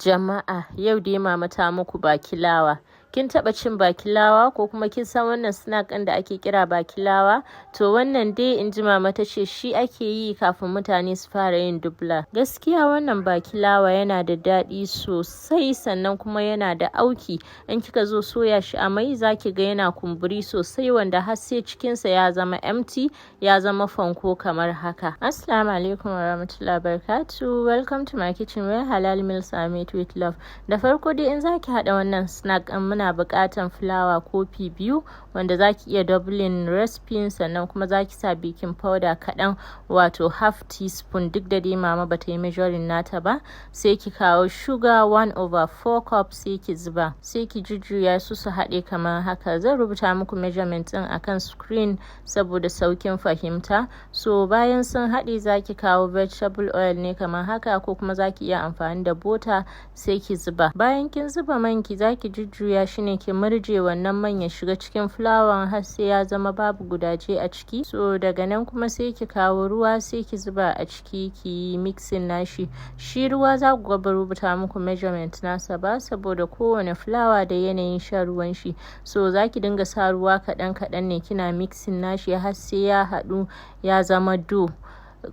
Jama'a, yau dai mama ta muku bakilawa. Kin taɓa cin bakilawa ko kuma kin san wannan snack ɗin da ake kira bakilawa? To wannan dai in ji mama ta ce shi ake yi kafin mutane su fara yin dubla. Gaskiya wannan bakilawa yana da daɗi sosai sannan kuma yana da auki. In kika zo soya shi a mai za ki ga yana kumburi sosai wanda har sai cikinsa ya zama empty, ya zama fanko kamar haka. Assalamu alaikum warahmatullahi wabarakatuh. Welcome to my kitchen where halal meals are made with love. Da farko dai in za ki haɗa wannan snack ɗin muna buƙatan fulawa kofi 2 wanda za ki iya doubling recipe sannan kuma za ki sa baking powder kaɗan wato half teaspoon duk da dai mama ba ta yi measuring nata ba. Sai ki kawo sugar 1/4 cup sai ki zuba. Sai ki jujjuya su haɗe kamar haka. Zan rubuta muku measurement ɗin akan screen saboda saukin fahimta. So bayan sun haɗe za ki kawo vegetable oil ne kamar haka ko kuma za ki iya amfani da butter sai ki zuba. Bayan kin zuba man ki za ki jujjuya shi ne ki murje wannan man ya shiga cikin fulawan har sai ya zama babu gudaje a ciki. So daga nan kuma sai ki kawo ruwa sai ki zuba a ciki ki yi mixing nashi. Shi ruwa za ku ga rubuta muku measurement nasa ba saboda kowane fulawa da yanayin shan ruwan shi. So za ki dinga sa ruwa kaɗan ne kina mixing nashi har sai ya haɗu ya zama dough.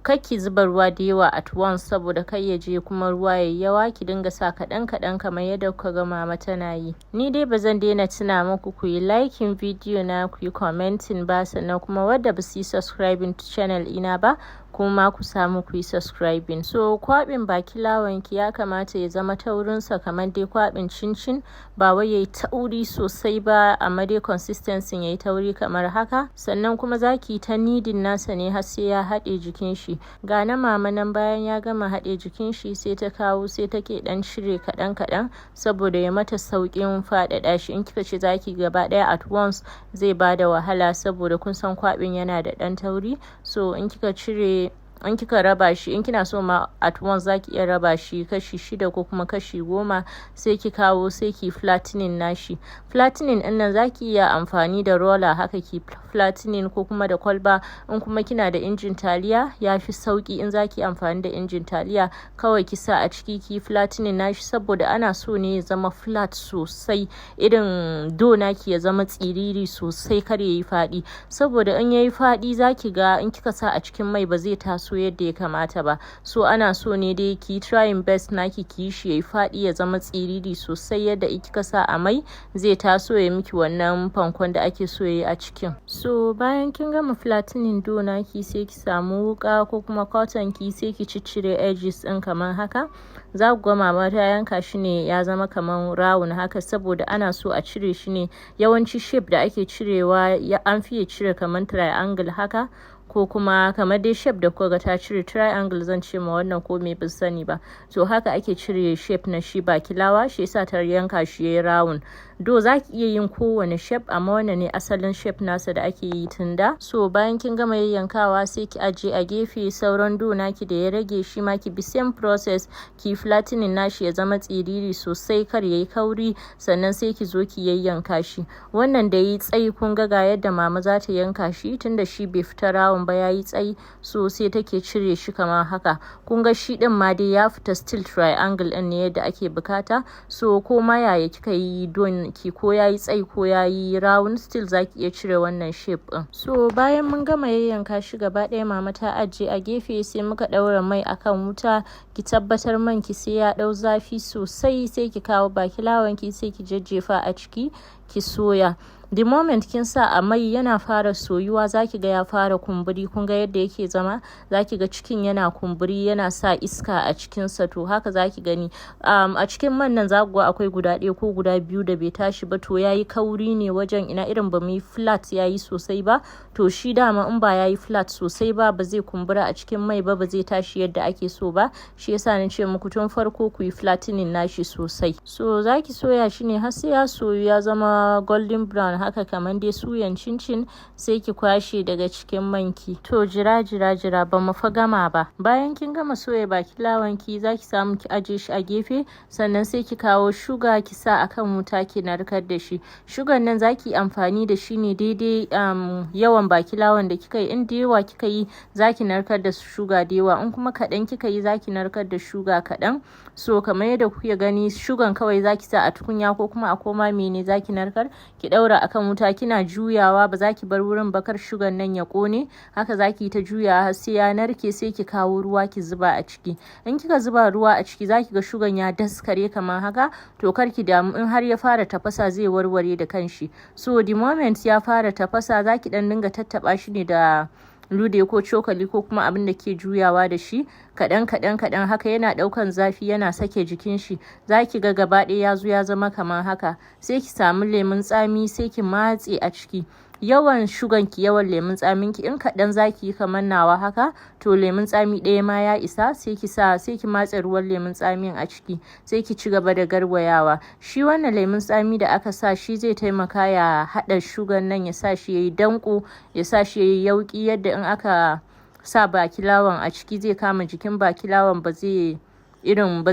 Ki zuba ruwa da yawa at once saboda kai ya je kuma ruwa yayi yawa, ki dinga sa kaɗan kamar yadda kuka ga mama tana yi. Ni dai ba zan daina tuna muku ku yi liking video na, ku yi commenting ba, sannan kuma wadda ba su yi subscribing to channel ina ba kuma ku samu ku yi subscribing. So kwaɓin bakilawan ki ya kamata ya zama taurinsa kamar dai kwaɓin cincin, ba wai yayi tauri sosai ba amma dai consistency yayi tauri kamar haka. Sannan kuma za ki yi ta kneading nasa ne har sai ya haɗe jikin shi. Ga na mama nan bayan ya gama haɗe jikin shi sai ta kawo sai take ɗan cire kaɗan saboda ya mata sauƙin faɗaɗa shi. In kika ce za ki gaba ɗaya at once zai bada wahala saboda kun san kwaɓin yana da ɗan tauri. So in kika raba shi, in kina so ma at once za ki iya raba shi kashi 6 ko kuma kashi 10 sai ki kawo sai ki flattening nashi. Flattening ɗin nan za ki iya amfani da roller haka ki flattening ko kuma da kwalba. In kuma kina da injin taliya ya fi sauki. In za ki amfani da injin taliya kawai ki sa a ciki ki flattening nashi saboda ana so ne ya zama flat sosai, irin dough naki ya zama tsiriri sosai kar yayi faɗi saboda in yayi faɗi za ki ga in kika sa a cikin mai ba zai taso yadda ya kamata ba. So ana so ne dai ki trying best naki ki yi shi yayi faɗi ya zama tsiriri sosai yadda in kika sa a mai zai taso ya miki wannan fankon da ake so yayi a cikin. So bayan kin gama flattening dough naki sai ki samu wuka ko kuma cotton ki sai ki ciccire edges ɗin kamar haka. Za ku ga mama ta yanka shi ne ya zama kamar round haka saboda ana so a cire shi ne. Yawanci shape da ake cirewa an fiye cire kamar triangle haka ko kuma kamar dai shape da kuka ga ta cire triangle zan ce ma wannan ko me bin sani ba. To haka ake cire shape na shi bakilawa, shi yasa ta yanka shi yayi round. Do za ki iya yin kowane shape amma wannan ne asalin shape nasa da ake yi tun da. So bayan kin gama yayyankawa sai ki ajiye a gefe sauran dough naki da ya rage shi ma ki bi same process ki flattening nashi ya zama tsiriri sosai kar yayi kauri sannan sai ki zo ki yayyanka shi. Wannan da yayi tsayi kun ga yadda mama za ta yanka shi tunda shi bai fita round ba yayi tsayi so sai take cire shi kamar haka. Kun ga shi din ma dai ya fita still triangle din ne yadda ake bukata. So ko ma yaya kika yi don ki ko yayi tsayi ko yayi round still zaki iya cire wannan shape din. So bayan mun gama yayyanka shi gaba ɗaya mama ta ajiye a gefe sai muka ɗaura mai akan wuta. Ki tabbatar man ki sai ya ɗau zafi sosai sai ki kawo bakilawan ki sai ki jajjefa a ciki ki soya. The moment kin sa a mai yana fara soyuwa za ki ga ya fara kumburi. Kun ga yadda yake zama, za ki ga cikin yana kumburi yana sa iska a cikinsa. To haka za ki gani a cikin man nan za ku ga akwai guda 1 ko guda 2 da bai tashi ba to yayi kauri ne wajen ina irin ba mu yi flat yayi sosai ba. To shi dama in ba yayi flat sosai ba zai kumbura a cikin mai ba zai tashi yadda ake so ba. Shi yasa na ce muku tun farko ku yi flattening nashi sosai. So za ki soya shi ne har sai ya soyu ya zama golden brown haka kamar dai suyan cincin, sai ki kwashe daga cikin manki. To jira ba mu fa gama ba. Bayan kin gama soya bakilawan ki zaki samu ki aje shi a gefe, sannan sai ki kawo shuga ki sa akan wuta ki narkar da shi. Shugan nan zaki amfani da shi ne daidai yawan bakilawan da kika yi. In da yawa kika yi zaki narkar da shuga da yawa, in kuma kaɗan kika yi zaki narkar da shuga kaɗan. So kamar yadda kuke gani shugan kawai zaki sa a tukunya ko kuma a koma mene zaki narkar, ki ɗaura akan wuta kina juyawa, ba zaki bar wurin bakar shugan nan ya ƙone. Haka zaki ta juyawa har sai ya narke, sai ki kawo ruwa ki zuba a ciki. In kika zuba ruwa a ciki zaki ga shugan ya daskare kamar haka. To kar ki damu, in har ya fara tafasa zai warware da kanshi. So the moment ya fara tafasa zaki dan dinga tattaba shi ne da lude ko cokali ko kuma abin da ke juyawa da shi kaɗan haka, yana ɗaukan zafi yana sake jikin shi. Zaki ga gaba ɗaya ya zo ya zama kamar haka. Sai ki samu lemun tsami sai ki matse a ciki. Yawan shugan ki yawan lemun tsamin ki, in kaɗan zaki yi kamar nawa haka, to lemun tsami ɗaya ma ya isa. Sai ki matse ruwan lemun tsamin a ciki, sai ki ci gaba da garwayawa. Shi wannan lemun tsami da aka sa shi zai taimaka ya haɗa shugan nan, ya sa shi yayi danko, ya sa shi yayi yauƙi, yadda in aka sa bakilawan a ciki zai kama jikin bakilawan, ba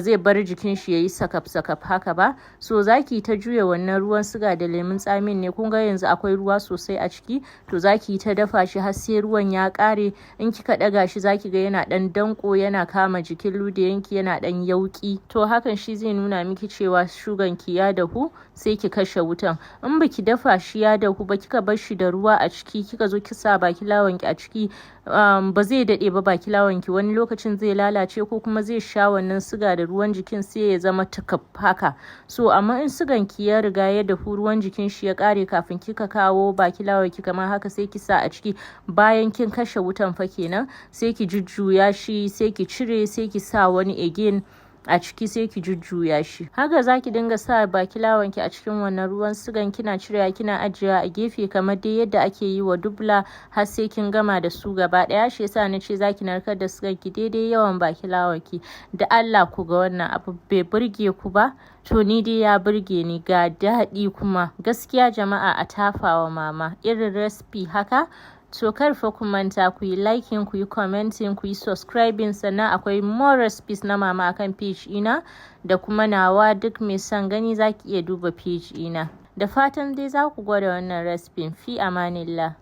zai bar jikin shi yayi sakaf haka ba. So zaki ta juya wannan ruwan siga da lemun tsamin ne, kun ga yanzu akwai ruwa sosai a ciki. To zaki ta dafa shi har sai ruwan ya ƙare. In kika ɗaga shi zaki ga yana ɗan danko, yana kama jikin ludayenki, yana ɗan yauƙi. To hakan shi zai nuna miki cewa shugan ki ya dahu. Sai ki kashe wutan. In baki dafa shi ya dahu ba, kika bar shi da ruwa a ciki, kika zo ki sa bakilawan ki a ciki, ba zai daɗe ba bakilawan ki wani lokacin zai lalace ko kuma zai sha wannan siga da ruwan jikin sai ya zama tukub haka. So amma in sigan ki ya riga ya dahu, ruwan jikin shi ya ƙare kafin kika kawo bakilawan ki kamar haka, sai ki sa a ciki. Bayan kin kashe wutan fa kenan, sai ki jujjuya shi, sai ki cire, sai ki sa wani again a ciki, sai ki jujjuya shi. Haka zaki dinga sa bakilawan ki a cikin wannan ruwan sigan, kina cirewa kina ajiyewa a gefe kamar dai yadda ake yi wa dubla, har sai kin gama da su gaba ɗaya. Shi yasa na ce zaki narkar da sigan ki daidai yawan bakilawan ki. Da Allah ku ga wannan abu bai burge ku ba? To ni dai ya burge ni, ga daɗi kuma. Gaskiya jama'a a tafawa mama irin recipe haka. To kar fa ku manta ku yi liking, ku yi commenting, ku yi subscribing, sannan akwai more recipes na mama akan page ina da kuma nawa. Duk mai son gani zaki iya duba page ina. Da fatan dai za ku gwada wannan recipe. Fi amanillah.